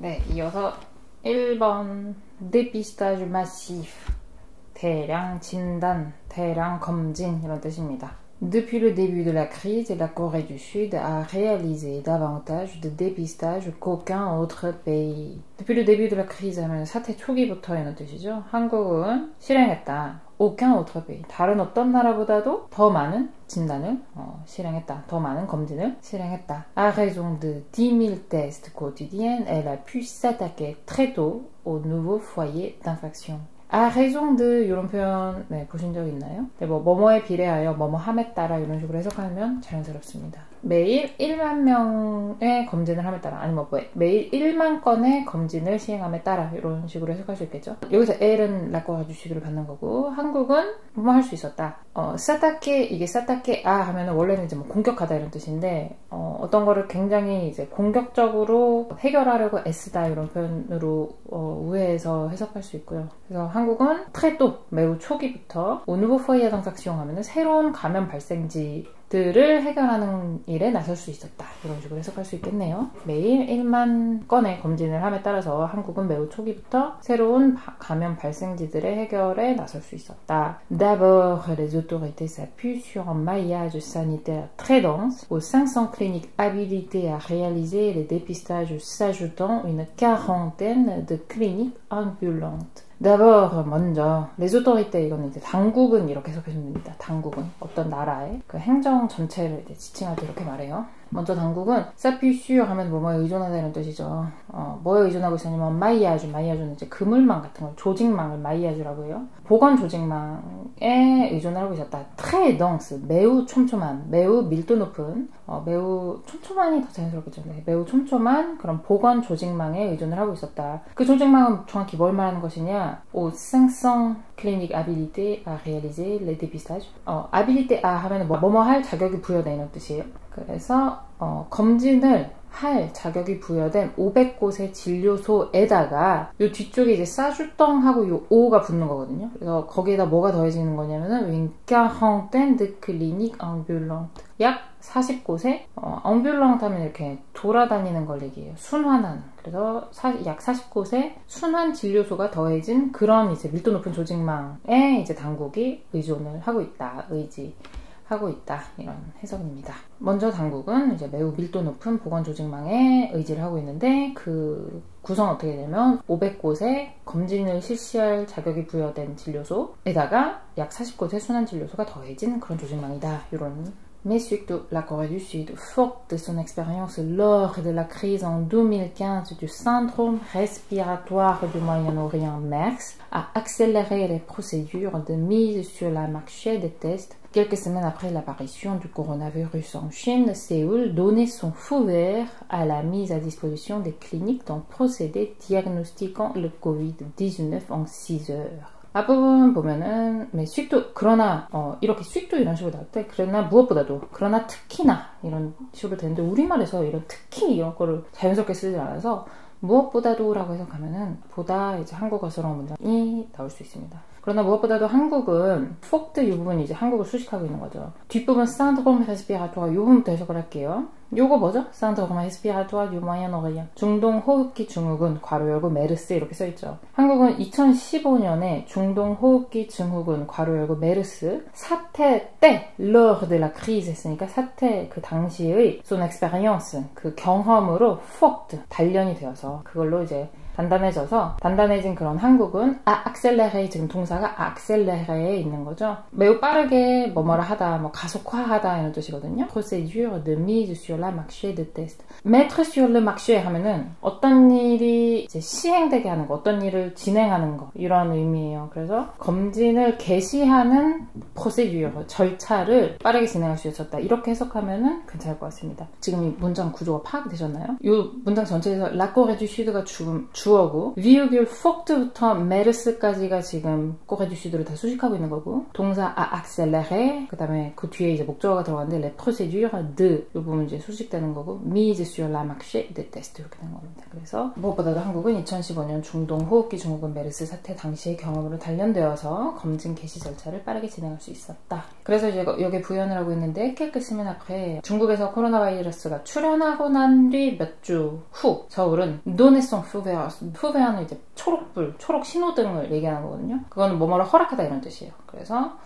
네, 이어서 1번 dépistage massif, 대량 진단, 대량 검진 이런 뜻입니다. Depuis le début de la crise, la Corée du Sud a réalisé davantage de dépistage qu'aucun autre pays. Depuis le début de la crise 하면 사태 초기부터 이런 뜻이죠. 한국은 실행했다. aucun autre pays. 다른 어떤 나라보다도 더 많은 진단을 실행했다. 더 많은 검진을 실행했다. À raison de 10,000 tests quotidiens, elle a pu s'attaquer très tôt aux nouveaux foyers d'infection. à raison de 이런 표현 보신 적 있나요? 네, 뭐뭐에 비례하여 뭐뭐함에 따라 이런 식으로 해석하면 자연스럽습니다. 매일 1만 명의 검진을 함에 따라 아니면 매일 1만 건의 검진을 시행함에 따라 이런 식으로 해석할 수 있겠죠. 여기서 L은 라코가 주식을 받는 거고 한국은 뭐 할 수 있었다. 싸타케 이게 싸타케 하면은 원래는 이제 뭐 공격하다 이런 뜻인데 어떤 거를 굉장히 이제 공격적으로 해결하려고 애쓰다 이런 표현으로 우회해서 해석할 수 있고요. 그래서 한국은 très 매우 초기부터 au nouveau foyer d'infection 하면은 새로운 감염 발생지들을 해결하는 일에 나설 수 있었다. 이런 식으로 해석할 수 있겠네요. 매일 1만 건의 검진을 함에 따라서 한국은 매우 초기부터 새로운 감염 발생지들의 해결에 나설 수 있었다. D'abord, les autorités s'appuient sur un maillage sanitaire très dense aux 500 cliniques habilitées à réaliser les dépistages s'ajoutant une quarantaine de cliniques ambulantes. D'abord 먼저 les autorités 이거는 이제 당국은 이렇게 해석해주면 됩니다. 당국은 어떤 나라의 그 행정 전체를 이제 지칭할 때 이렇게 말해요. 먼저 당국은 s'appuie sur 하면 뭐뭐에 의존하다는 뜻이죠. 뭐에 의존하고 있었냐면 마이아주는 이제 그물망 같은 걸 조직망을 마이아주라고 해요. 보건 조직망에 의존을 하고 있었다. très dense 매우 촘촘한 매우 밀도 높은 매우 촘촘한이 더 자연스럽겠죠. 네, 매우 촘촘한 그런 보건 조직망에 의존을 하고 있었다. 그 조직망은 정확히 뭘 말하는 것이냐? aux 500 cliniques habilitées à réaliser les dépistages. habilité 하면은 뭐뭐 할 자격이 부여되는 뜻이에요. 그래서 검진을 할 자격이 부여된 500곳의 진료소에다가 요 뒤쪽에 이제 싸주덩하고 요 오가 붙는 거거든요. 그래서 거기에다 뭐가 더해지는 거냐면은 une quarantaine de cliniques ambulantes. 약 40곳에 ambulant 하면 이렇게 돌아다니는 걸 얘기해요. 순환하는. 그래서 약 40곳의 순환 진료소가 더해진 그런 이제 밀도 높은 조직망에 이제 당국이 의존을 하고 있다. 하고 있다. 이런 해석입니다. 먼저 당국은 이제 매우 밀도 높은 보건 조직망에 의지를 하고 있는데 그 구성은 어떻게 되면 500곳의 검진을 실시할 자격이 부여된 진료소에다가 약 40곳의 순환 진료소가 더해진 그런 조직망이다. 이런 Mais surtout, la Corée du Sud, forte de son expérience lors de la crise en 2015 du syndrome respiratoire du Moyen-Orient MERS, a accéléré les procédures de mise sur le marché des tests. Quelques semaines après l'apparition du coronavirus en Chine, Séoul donnait son feu vert à la mise à disposition des cliniques d'un procédé diagnostiquant le COVID-19 en 6 heures. 앞부분 보면은 그러나 이렇게 씩도 이런 식으로 나올 때 그러나 무엇보다도 그러나 특히나 이런 식으로 되는데 우리말에서 이런 특히 이런 거를 자연스럽게 쓰지 않아서 무엇보다도 라고 해석하면은 보다 이제 한국어스러운 문장이 나올 수 있습니다. 그러나 무엇보다도 한국은 폭드 이 부분이 이제 한국을 수식하고 있는 거죠. 뒷부분 syndrome respiratoire 이 부분부터 해석을 할게요. 요거 뭐죠? syndrome respiratoire du Moyen-Orient. 중동 호흡기 증후군 괄호 열고 메르스 이렇게 써있죠. 한국은 2015년에 중동 호흡기 증후군 괄호 열고 메르스 사태 때 lors de la crise 했으니까 사태 그 당시의 son expérience 그 경험으로 폭드 단련이 되어서 그걸로 이제 단단해진 그런 한국은 accélérer 지금 동사가 accélérer 있는 거죠. 매우 빠르게 뭐뭐를 하다, 뭐 가속화하다 이런 뜻이거든요. procédure de mise sur le marché de test. mettre sur le marché 하면은 어떤 일이 이제 시행되게 하는 거, 어떤 일을 진행하는 거 이런 의미예요. 그래서 검진을 개시하는 procédure 절차를 빠르게 진행할 수 있었다. 이렇게 해석하면은 괜찮을 것 같습니다. 지금 이 문장 구조가 파악이 되셨나요? 이 문장 전체에서 La Corée du Sud가 주어고 비유귤 폭드부터 메르스까지가 지금 Corée du Sud를 다 수식하고 있는 거고 동사 accélérer 그 다음에 그 뒤에 이제 목적어가 들어가는데 les procédures de 이 부분 이제 소식되는 거고 mise sur la marché des tests 이렇게 되는 겁니다. 그래서 무엇보다도 한국은 2015년 중동 호흡기 증후군 메르스 사태 당시의 경험으로 단련되어서 검진 개시 절차를 빠르게 진행할 수 있었다. 그래서 이제 여기에 부연을 하고 있는데 quelques semaines après 중국에서 코로나 바이러스가 출현하고 난 뒤 몇 주 후 서울은 donation feu-vert 이제 초록불, 초록 신호등을 얘기하는 거거든요. 그거는 뭐뭐를 허락하다 이런 뜻이에요. 그래서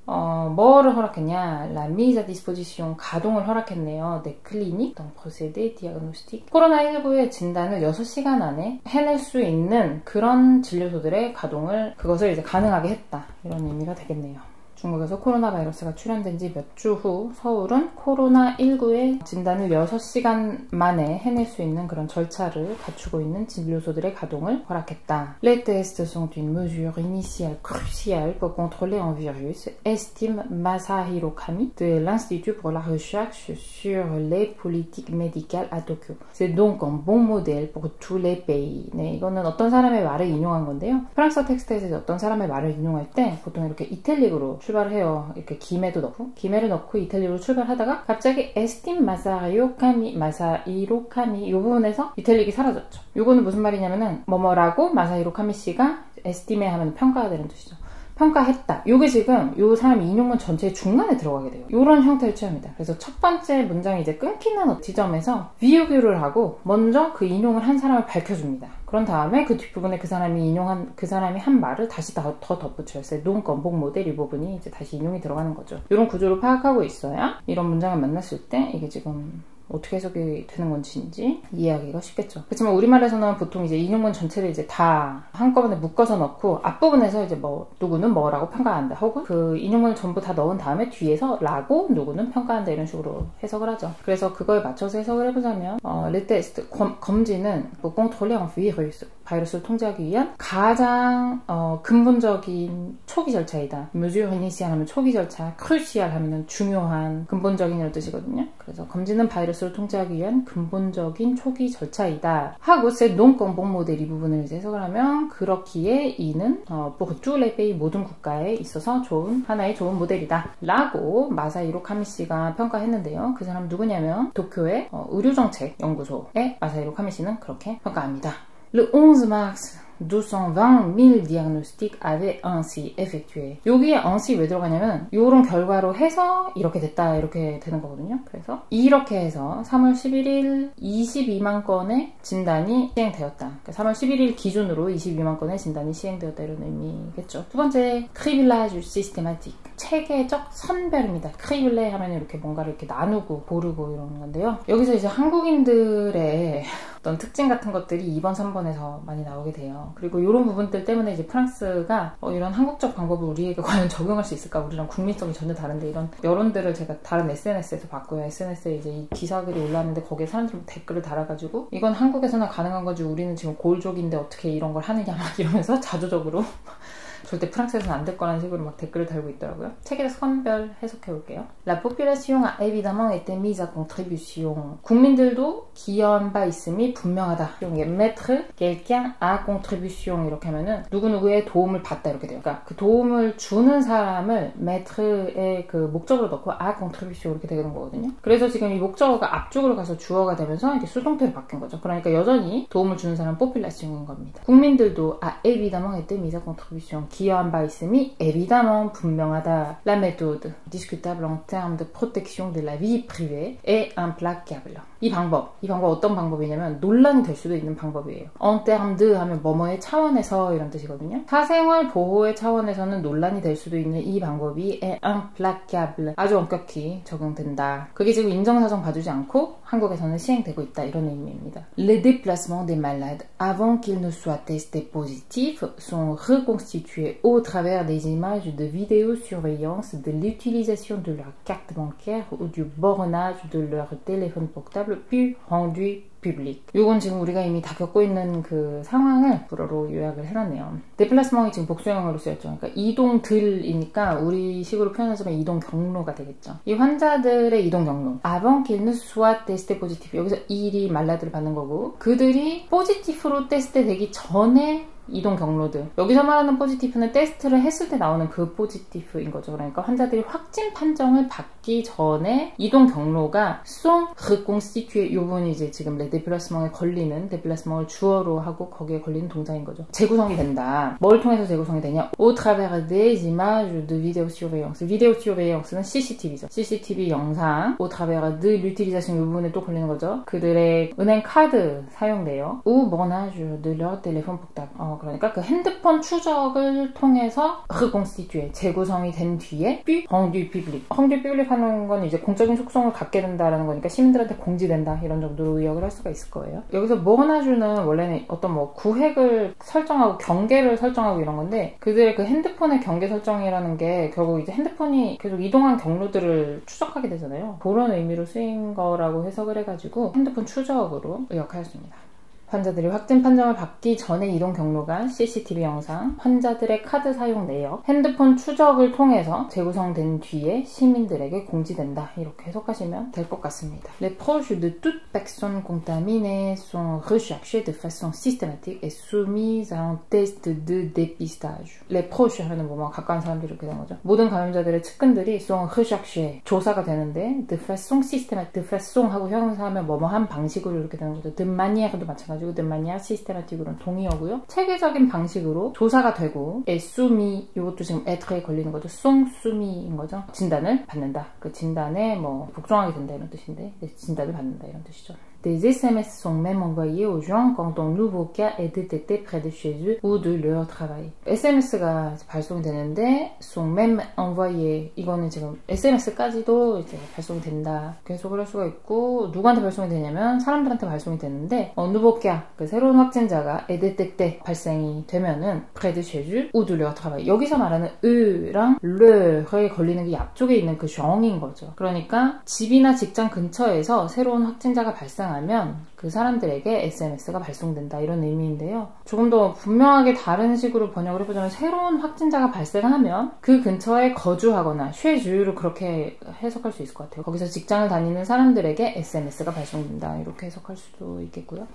뭐를 허락했냐? La mise à disposition, 가동을 허락했네요. des cliniques, donc procédés diagnostiques. 코로나19의 진단을 6시간 안에 해낼 수 있는 그런 진료소들의 가동을, 그것을 이제 가능하게 했다. 이런 의미가 되겠네요. 중국에서 코로나 바이러스가 출현된 지 몇 주 후 서울은 코로나19의 진단을 6시간 만에 해낼 수 있는 그런 절차를 갖추고 있는 진료소들의 가동을 허락했다. Les tests sont une mesure initiale cruciale pour contrôler un virus, estime Masahiro Kami de l'Institut pour la recherche sur les politiques médicales à Tokyo. C'est donc un bon modèle pour tous les pays. 네, 이거는 어떤 사람의 말을 인용한 건데요. 프랑스어 텍스트에서 어떤 사람의 말을 인용할 때 보통 이렇게 이탈릭으로 출발을 해요. 이렇게 기매도 넣고, 기매를 넣고 이탈리아로 출발하다가 갑자기 에스틴 마사히로 카미 이 부분에서 이탈릭이 사라졌죠. 요거는 무슨 말이냐면은 뭐뭐라고 마사히로 카미 씨가 에스티메 하면 평가가 되는 뜻이죠. 평가했다. 요게 지금 요 사람 인용문 전체의 중간에 들어가게 돼요. 요런 형태를 취합니다. 그래서 첫 번째 문장이 이제 끊기는 지점에서 비유교를 하고 먼저 그 인용을 한 사람을 밝혀줍니다. 그런 다음에 그 뒷부분에 그 사람이 한 말을 다시 더 덧붙여요. 농 건복 모델 이 부분이 이제 다시 인용이 들어가는 거죠. 이런 구조를 파악하고 있어야 이런 문장을 만났을 때 이게 지금 어떻게 해석이 되는 건지 이해하기가 쉽겠죠. 그렇지만 우리말에서는 보통 이제 인용문 전체를 이제 다 한꺼번에 묶어서 넣고 앞부분에서 이제 뭐 누구는 뭐라고 평가한다 혹은 그 인용문을 전부 다 넣은 다음에 뒤에서 라고 누구는 평가한다 이런 식으로 해석을 하죠. 그래서 그거에 맞춰서 해석을 해보자면 les tests 검진은 pour contrôler un virus 바이러스를 통제하기 위한 가장 근본적인 초기 절차이다. mesure initiale 하면 초기 절차, crucial 하면 중요한 근본적인 이런 뜻이거든요. 그래서 검진은 바이러스를 통제하기 위한 근본적인 초기 절차이다. 하고 c'est donc un bon modèle 이 부분을 이제 해석을 하면 그렇기에 이는 pour tous les pays 모든 국가에 있어서 하나의 좋은 모델이다. 라고 마사히로 카미 씨가 평가했는데요. 그 사람 누구냐면 도쿄의 의료정책 연구소의 마사히로 카미 씨는 그렇게 평가합니다. Le 11 mars, 220,000 diagnostics avaient ainsi effectué. 여기에 ainsi 왜 들어가냐면 요런 결과로 해서 이렇게 됐다 이렇게 되는 거거든요. 그래서 이렇게 해서 3월 11일 22만 건의 진단이 시행되었다. 그러니까 3월 11일 기준으로 22만 건의 진단이 시행되었다 이런 의미겠죠. 두 번째, criblage systématique. 체계적 선별입니다. 크리블레 하면 이렇게 뭔가를 이렇게 나누고 고르고 이런 건데요. 여기서 이제 한국인들의 어떤 특징 같은 것들이 2번, 3번에서 많이 나오게 돼요. 그리고 이런 부분들 때문에 이제 프랑스가 이런 한국적 방법을 우리에게 과연 적용할 수 있을까? 우리랑 국민성이 전혀 다른데 이런 여론들을 제가 다른 SNS에서 봤고요. SNS에 이제 이 기사글이 올라왔는데 거기에 사람들이 댓글을 달아가지고 이건 한국에서나 가능한 거지 우리는 지금 골족인데 어떻게 이런 걸 하느냐 막 이러면서 자조적으로 절대 프랑스에서는 안 될 거라는 식으로 막 댓글을 달고 있더라고요. 책에서 선별 해석해 볼게요. La population a évidemment été mise à contribution. 국민들도 기여한 바 있음이 분명하다. mettre quelqu'un à contribution 이렇게 하면은 누구누구의 도움을 받다 이렇게 돼요. 그러니까 그 도움을 주는 사람을 metre의 그 목적으로 넣고 à contribution 이렇게 되는 거거든요. 그래서 지금 이 목적어가 앞쪽으로 가서 주어가 되면서 이렇게 수동태로 바뀐 거죠. 그러니까 여전히 도움을 주는 사람은 population인 겁니다. 국민들도 a évidemment été mise à contribution. 기여한 바 있음이 évidemment 분명하다. La méthode discutable en termes de protection de la vie privée est implacable. 이 방법 어떤 방법이냐면 논란이 될 수도 있는 방법이에요. en termes de 하면 뭐뭐의 차원에서 이런 뜻이거든요. 사생활 보호의 차원에서는 논란이 될 수도 있는 이 방법이 est implacable. 아주 엄격히 적용된다. 그게 지금 인정사정 봐주지 않고 한국에서는 시행되고 있다 이런 의미입니다. Les déplacements des malades avant qu'ils ne soient testés positifs sont reconstitués au travers des images de vidéosurveillance de l'utilisation de leur carte bancaire ou du bornage de leur téléphone portable puis rendu public. 이건 지금 우리가 이미 다 겪고 있는 그 상황을 불어로 요약을 해놨네요. 데플라스멍이 지금 복수형으로 쓰였죠. 그러니까 이동들이니까 우리 식으로 표현하자면 이동 경로가 되겠죠. 이 환자들의 이동 경로. avant qu'ils ne soient testés positifs. 여기서 일이 말라드를 받는 거고 그들이 포지티프로 테스트 되기 전에 이동 경로들. 여기서 말하는 포지티프는 테스트를 했을 때 나오는 그 포지티프인 거죠. 그러니까 환자들이 확진 판정을 받기 전에 이동 경로가 sont reconstitués. 이 부분이 이제 지금 레 데플라스먼에 걸리는, 데플라스먼을 주어로 하고 거기에 걸리는 동사인 거죠. 재구성이 된다. 뭘 통해서 재구성이 되냐? au travers des images de vidéosurveillance. vidéosurveillance는 CCTV죠. CCTV 영상. au travers de l'utilisation 이 부분에 또 걸리는 거죠. 그들의 은행 카드 사용돼요. ou bornage de leur téléphone portable. 그러니까 그 핸드폰 추적을 통해서 reconstitué, 재구성이 된 뒤에 puis rendu public. rendu public 하는 건 이제 공적인 속성을 갖게 된다라는 거니까 시민들한테 공지된다 이런 정도로 의역을 할 수가 있을 거예요. 여기서 bornage는 원래는 어떤 뭐 구획을 설정하고 경계를 설정하고 이런 건데 그들의 그 핸드폰의 경계 설정이라는 게 결국 이제 핸드폰이 계속 이동한 경로들을 추적하게 되잖아요. 그런 의미로 쓰인 거라고 해석을 해가지고 핸드폰 추적으로 의역하였습니다. 환자들이 확진 판정을 받기 전에 이동 경로가 CCTV 영상, 환자들의 카드 사용 내역, 핸드폰 추적을 통해서 재구성된 뒤에 시민들에게 공지된다. 이렇게 해석하시면 될 것 같습니다. Les proches de toute personne contaminée sont recherchés de façon systématique et soumis à un test de dépistage. Les proches 하면 뭐뭐 가까운 사람들이 이렇게 되는 거죠. 모든 감염자들의 측근들이 sont recherchés, 조사가 되는데 de façon systématique, de façon 하고 형용사하면 뭐뭐한 방식으로 이렇게 되는 거죠. de manière도 마찬가지고 de manière systématique로는 동의어고요. 체계적인 방식으로 조사가 되고 et soumis, 이것도 지금 être 걸리는 거죠. sont soumis인 거죠. 진단을 받는다. 그 진단에 뭐 복종하게 된다 이런 뜻인데 진단을 받는다 이런 뜻이죠. Des SMS sont même envoyés aux gens quand un nouveau cas est détecté près de chez eux ou de leur travail. SMS가 발송이 되는데 sont même envoyés. 이거는 지금 SMS까지도 이제 발송이 된다. 해석을 할 수가 있고 누구한테 발송이 되냐면 사람들한테 발송이 되는데 nouveau cas, 그 새로운 확진자가 est détecté 발생이 되면은 près de chez eux ou de leur travail. 여기서 말하는 eu랑 leur에 걸리는 게 앞쪽에 있는 그 정인 거죠. 그러니까 집이나 직장 근처에서 새로운 확진자가 발생 하면 그 사람들에게 SMS가 발송된다 이런 의미인데요. 조금 더 분명하게 다른 식으로 번역을 해보자면 새로운 확진자가 발생하면 그 근처에 거주하거나 쉐주로 그렇게 해석할 수 있을 것 같아요. 거기서 직장을 다니는 사람들에게 SMS가 발송된다 이렇게 해석할 수도 있겠고요.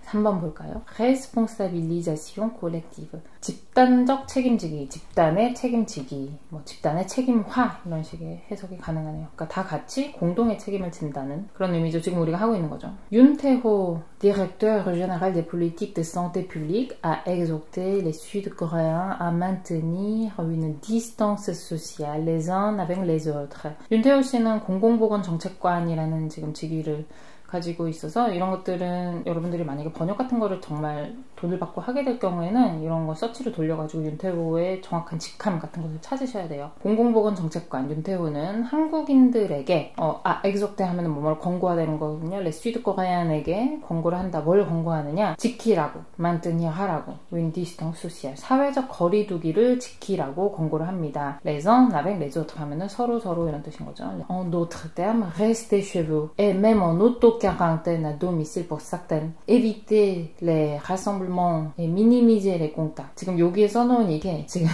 3번 볼까요? responsabilisation collective. 집단적 책임지기, 집단의 책임지기, 뭐 집단의 책임화 이런 식의 해석이 가능하네요. 그러니까 다 같이 공동의 책임을 진다는 그런 의미죠. 지금 우리가 하고 있는 거죠. 윤태호 directeur général des politiques de santé publique a exhorté les Sud-Coréens à maintenir une distance sociale les uns avec les autres. 윤태호 씨는 공공보건정책관이라는 지금 직위를 가지고 있어서 이런 것들은 여러분들이 만약에 번역 같은 거를 정말 돈을 받고 하게 될 경우에는 이런 거 서치를 돌려가지고 윤태호의 정확한 직함 같은 것을 찾으셔야 돼요. 공공보건정책관 윤태호는 한국인들에게 exhorte 하면 뭐뭘 권고하다는 거거든요. les Sud-Coréen에게 권고를 한다. 뭘 권고하느냐? 지키라고, maintenir 하라고, une distance sociale, 사회적 거리두기를 지키라고 권고를 합니다. les uns avec les autres 하면은 서로 이런 뜻인 거죠. en d'autres termes, restez chez vous et même en auto-quarantaine à domicile pour certaines, éviter les rassemblements et minimiser les contacts. 지금 여기에 써놓은 이게 지금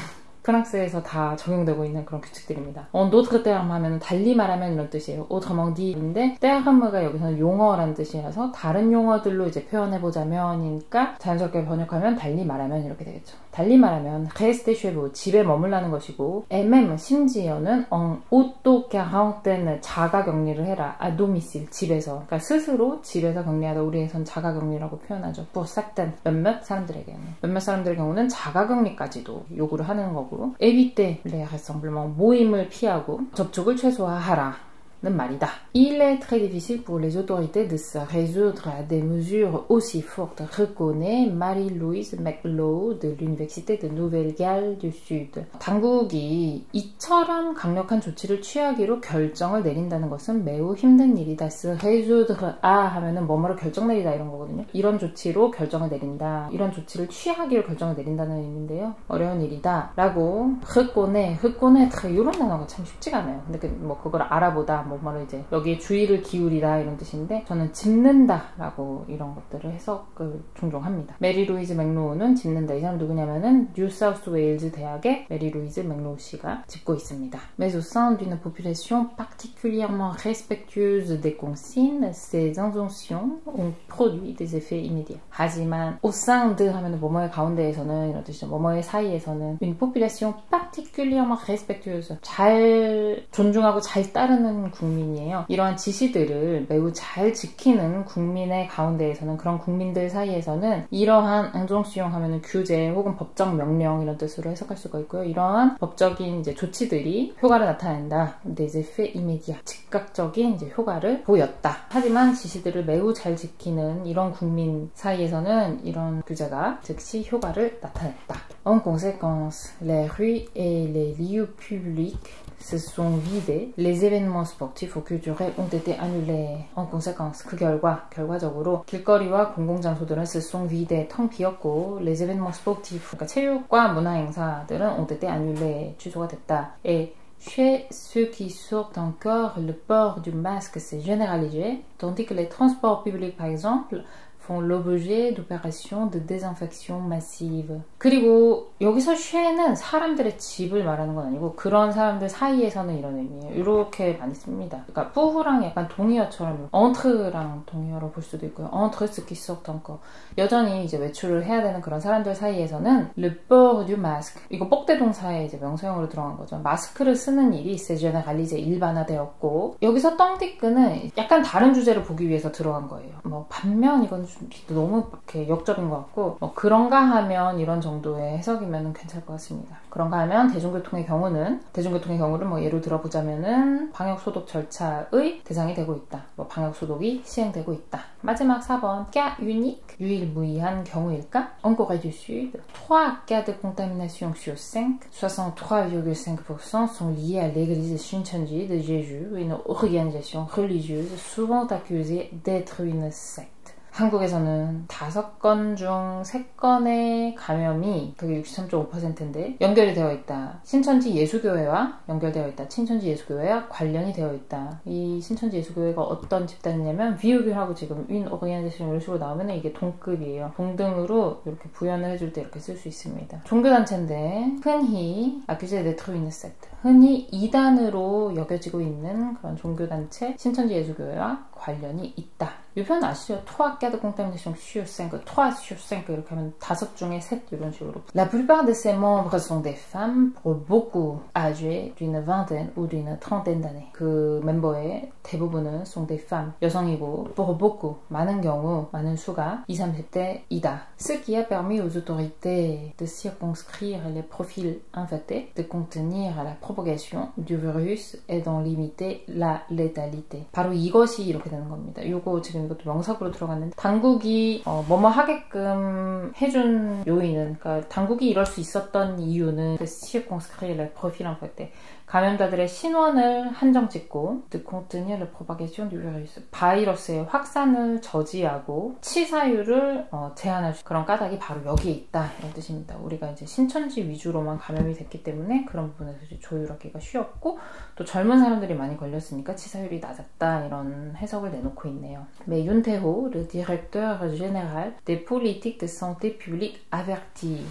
프랑스에서 다 적용되고 있는 그런 규칙들입니다. en d'autres termes 하면 달리 말하면 이런 뜻이에요. autrement dit인데 terme가 여기서는 용어라는 뜻이라서 다른 용어들로 이제 표현해보자면이니까 자연스럽게 번역하면 달리 말하면 이렇게 되겠죠. 달리 말하면 restez chez vous, 집에 머물라는 것이고 et même 심지어는 en auto-quarantaine, 자가격리를 해라. à domicile, 집에서. 그러니까 스스로 집에서 격리하다. 우리에선 자가격리라고 표현하죠. pour certaines, 몇몇 사람들에게는. 몇몇 사람들의 경우는 자가격리까지도 요구를 하는 거고 éviter les rassemblements, 모임을 피하고 접촉을 최소화하라. 는 말이다. Il est très difficile pour les autorités de se résoudre à des mesures aussi fortes, reconnaît Marie-Louise McLeod de l'Université de Nouvelle-Galles du Sud. 당국이 이처럼 강력한 조치를 취하기로 결정을 내린다는 것은 매우 힘든 일이다. se résoudre à 하면은 뭐뭐를 결정 내리다 이런 거거든요. 이런 조치로 결정을 내린다. 이런 조치를 취하기로 결정을 내린다는 의미인데요. 어려운 일이다. 라고 reconnaître 이런 단어가 참 쉽지가 않아요. 근데 뭐 그걸 알아보다 뭐뭐를 이제 여기에 주의를 기울이다 이런 뜻인데 저는 짚는다 라고 이런 것들을 해석을 종종 합니다. 메리 루이즈 맥로우는 짚는다. 이 사람 누구냐면은 뉴사우스웨일즈 대학의 메리 루이즈 맥로우 씨가 짚고 있습니다. Mais au sein d'une population particulièrement respectueuse des consignes, ces injonctions ont produit des effets immédiats. 하지만 au sein de 하면 뭐뭐의 가운데에서는 이런 뜻이죠. 뭐뭐의 사이에서는 une population particulièrement respectueuse 잘 존중하고 잘 따르는 국민이에요. 이러한 지시들을 매우 잘 지키는 국민의 가운데에서는 그런 국민들 사이에서는 이러한 injonction 하면은 규제 혹은 법적 명령 이런 뜻으로 해석할 수가 있고요. 이러한 법적인 이제 조치들이 효과를 나타낸다. des effets immédiats 즉각적인 이제 효과를 보였다. 하지만 지시들을 매우 잘 지키는 이런 국민 사이에서는 이런 규제가 즉시 효과를 나타냈다. En conséquence, les rues et les lieux publics se sont vidés. Les événements sportifs ou culturels ont été annulés. En conséquence, 그 결과적으로 길거리와 공공장소들은 se sont vidés, 텅 비었고 les événements sportifs, 그러니까 체육과 문화 행사들은 ont été annulés, 취소가 됐다. Et chez ceux qui sortent encore, le port du masque s'est généralisé, tandis que les transports publics, par exemple, font l'objet d'opérations de désinfection massive. 그리고 여기서 쉐는 사람들의 집을 말하는 건 아니고 그런 사람들 사이에서는 이런 의미예요. 이렇게 많이 씁니다. 그러니까 뿌후랑 약간 동의어처럼 entre랑 동의어로 볼 수도 있고요. entre ceux qui sortent encore. 여전히 이제 외출을 해야 되는 그런 사람들 사이에서는 le port du masque. 이거 뻑대 동사에 이제 명사형으로 들어간 거죠. 마스크를 쓰는 일이 s'est généralisé 일반화되었고 여기서 떵디끄는 약간 다른 주제를 보기 위해서 들어간 거예요. 뭐 반면 이건 너무 이렇게 역적인 것 같고 뭐 그런가 하면 이런 정도의 해석이면 괜찮을 것 같습니다. 그런가 하면 대중교통의 경우는 뭐 예로 들어보자면은 방역소독 절차의 대상이 되고 있다. 뭐 방역소독이 시행되고 있다. 마지막 4번 cas unique 유일무이한 경우일까? En Corée du Sud, 3 cas de contamination sur 5, 63,5% sont liés à l'église Shincheonji de Jeju, une organisation religieuse souvent accusée d'être une secte. 한국에서는 5건 중 3건의 감염이 그게 63.5%인데 연결이 되어 있다. 신천지 예수교회와 연결되어 있다. 신천지 예수교회와 관련이 되어 있다. 이 신천지 예수교회가 어떤 집단이냐면 비유비하고 지금 윈 오르간이제이션 이런 식으로 나오면 이게 동급이에요. 동등으로 이렇게 부연을 해줄 때 이렇게 쓸 수 있습니다. 종교단체인데 흔히 accusé d'être une secte 흔히 이단으로 여겨지고 있는 그런 종교단체 신천지 예수교회와 관련이 있다. 이 표현 아시죠? 3 cas de contamination sur 5, 3 sur 5 이렇게 하면 5 중에 3 이런 식으로. La plupart de ses membres sont des femmes, pour beaucoup âgées d'une vingtaine ou d'une trentaine d'années. 그 멤버의 대부분은 sont des femmes, 여성이고 pour beaucoup, 많은 경우, 많은 수가 20, 30대이다. Ce qui a permis aux autorités de circonscrire les profils infectés, de contenir la propagation du virus et d'en limiter la létalité. 바로 이것이 이렇게 되는 겁니다. 요거 지금 이것도 명사구로 들어갔는데 당국이 뭐뭐 하게끔 해준 요인은 그러니까 당국이 이럴 수 있었던 이유는 circonscrire le profil infecté 감염자들의 신원을 한정 짓고 de contenir la propagation du virus 바이러스의 확산을 저지하고 치사율을 제한할 수 그런 까닭이 바로 여기에 있다 이런 뜻입니다. 우리가 이제 신천지 위주로만 감염이 됐기 때문에 그런 부분에서 조율하기가 쉬웠고 또 젊은 사람들이 많이 걸렸으니까 치사율이 낮았다 이런 해석을 내놓고 있네요. Mais Yoon-tae-ho, le directeur général des politiques de santé publique avertit.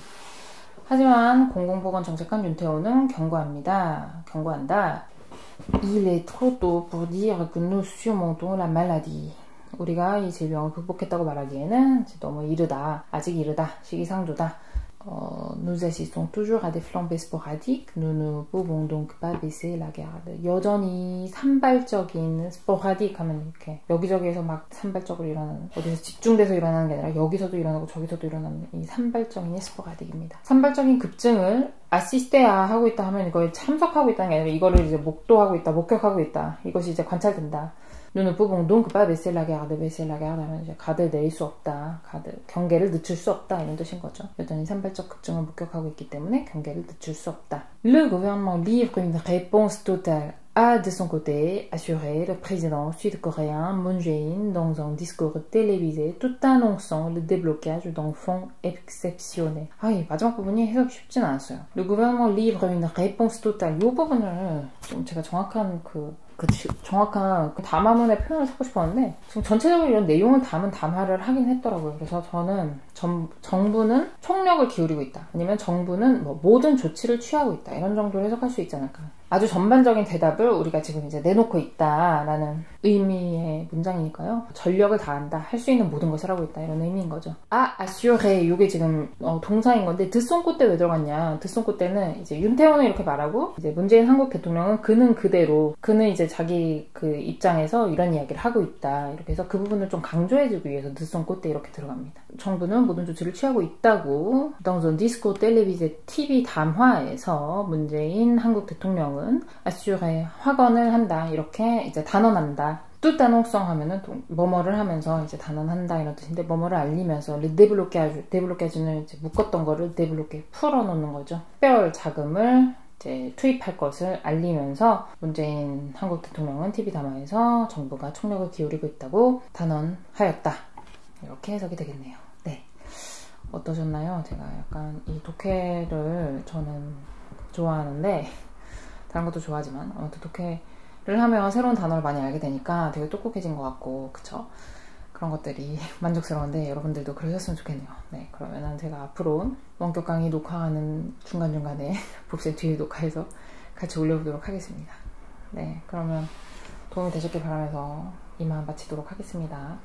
하지만 공공보건정책관 윤태호는 경고한다. Il est trop tôt pour dire que nous surmontons la maladie. 우리가 이 질병을 극복했다고 말하기에는 너무 이르다. 아직 이르다. 시기상조다. Nous assistons toujours à des flambées sporadiques. Nous ne pouvons donc pas baisser la garde. 여전히 산발적인 sporadique 하면 이렇게 여기저기에서 막 산발적으로 일어나는 어디서 집중돼서 일어나는 게 아니라 여기서도 일어나고 저기서도 일어나는 이 산발적인 sporadique입니다. 산발적인 급증을 아시스테아 하고 있다 하면 이거에 참석하고 있다는 게 아니라 이거를 이제 목도하고 있다, 목격하고 있다. 이것이 이제 관찰된다. Nous ne pouvons donc pas baisser la garde. baisser la garde 하면 이제 가드를 내릴 수 없다. 경계를 늦출 수 없다. 이런 뜻인 거죠. 여전히 산발적 급증을 목격하고 있기 때문에 경계를 늦출 수 없다. Le gouvernement livre une réponse totale. A de son côté assuré le président sud-coréen Moon Jae-in dans un discours télévisé tout annonçant le déblocage d'un fonds exceptionnel. 이 마지막 부분이 해석이 쉽진 않았어요. Le gouvernement livre une réponse totale. 이 부분을 좀 제가 정확한 정확한 그 담화문의 표현을 찾고 싶었는데 지금 전체적으로 이런 내용을 담은 담화를 하긴 했더라고요. 그래서 저는 정부는 총력을 기울이고 있다. 아니면 정부는 뭐 모든 조치를 취하고 있다. 이런 정도로 해석할 수 있지 않을까. 아주 전반적인 대답을 우리가 지금 이제 내놓고 있다라는 의미의 문장이니까요. 전력을 다한다. 할 수 있는 모든 것을 하고 있다. 이런 의미인 거죠. assurer. 이게 지금 동사인 건데 드송코 때 왜 들어갔냐. 드송코 때는 이제 윤태호는 이렇게 말하고 이제 문재인 한국 대통령은 그는 그대로 그는 이제 자기 그 입장에서 이런 이야기를 하고 있다. 이렇게 해서 그 부분을 좀 강조해주기 위해서 드송코 때 이렇게 들어갑니다. 정부는 모든 조치를 취하고 있다고 dans un discours télévisé TV 담화에서 문재인 한국 대통령은 assurer 확언을 한다. 이렇게 이제 단언한다. 뚜따녹성 하면은 뭐뭐를 하면서 이제 단언한다 이런 뜻인데 뭐뭐를 알리면서 데블로케아주는 이제 묶었던 거를 데블로케 풀어놓는 거죠. 특별 자금을 이제 투입할 것을 알리면서 문재인 한국 대통령은 TV 담화에서 정부가 총력을 기울이고 있다고 단언하였다. 이렇게 해석이 되겠네요. 네. 어떠셨나요? 제가 약간 이 독해를 저는 좋아하는데 다른 것도 좋아하지만 아무튼 독해를 하면 새로운 단어를 많이 알게 되니까 되게 똑똑해진 것 같고 그쵸? 그런 것들이 만족스러운데 여러분들도 그러셨으면 좋겠네요. 네, 그러면은 제가 앞으로 원격 강의 녹화하는 중간중간에 복습 뒤에 녹화해서 같이 올려보도록 하겠습니다. 네, 그러면 도움이 되셨길 바라면서 이만 마치도록 하겠습니다.